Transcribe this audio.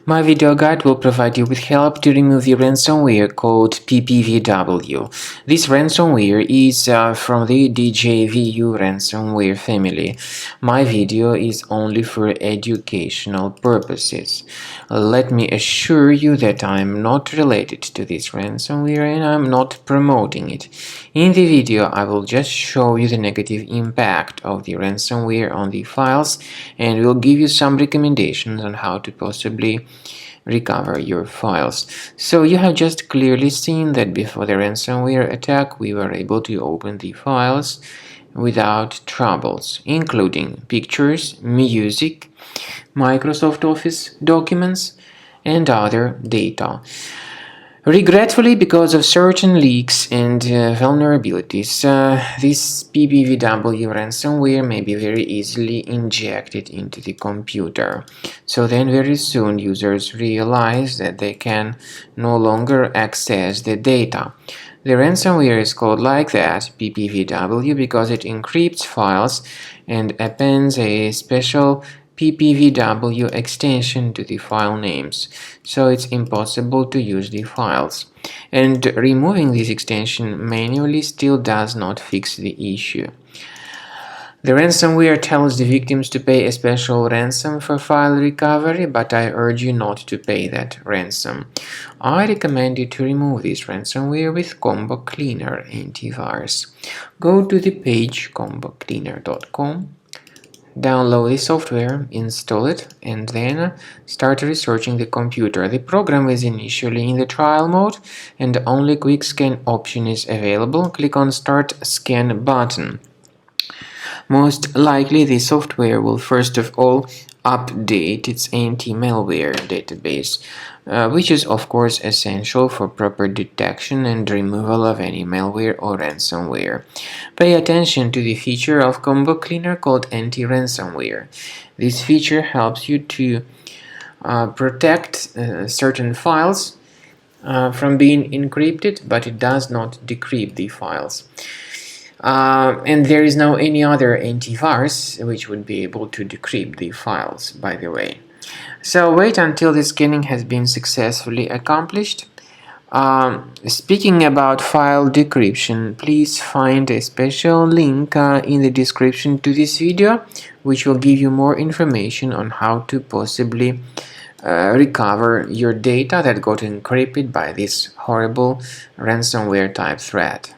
My video guide will provide you with help to remove the ransomware called Ppvw. This ransomware is from the decrypt ransomware family. My video is only for educational purposes. Let me assure you that I am not related to this ransomware and I am not promoting it. In the video, I will just show you the negative impact of the ransomware on the files and will give you some recommendations on how to possibly recover your files. So you have just clearly seen that before the ransomware attack we were able to open the files without troubles, including pictures, music, Microsoft Office documents, and other data. Regretfully, because of certain leaks and vulnerabilities, this Ppvw ransomware may be very easily injected into the computer. So then very soon users realize that they can no longer access the data. The ransomware is called like that, Ppvw, because it encrypts files and appends a special Ppvw extension to the file names, so it's impossible to use the files. And removing this extension manually still does not fix the issue. The ransomware tells the victims to pay a special ransom for file recovery, but I urge you not to pay that ransom. I recommend you to remove this ransomware with Cleaner Antivirus. Go to the page combocleaner.com. Download the software, install it, and then start researching the computer. The program is initially in the trial mode and only quick scan option is available. Click on Start Scan button. Most likely the software will first of all update its anti-malware database, which is of course essential for proper detection and removal of any malware or ransomware. Pay attention to the feature of Combo Cleaner called anti-ransomware. This feature helps you to protect certain files from being encrypted, but it does not decrypt the files. And there is no any other antivirus which would be able to decrypt the files, by the way. So wait until the scanning has been successfully accomplished. Speaking about file decryption, please find a special link in the description to this video, which will give you more information on how to possibly recover your data that got encrypted by this horrible ransomware type threat.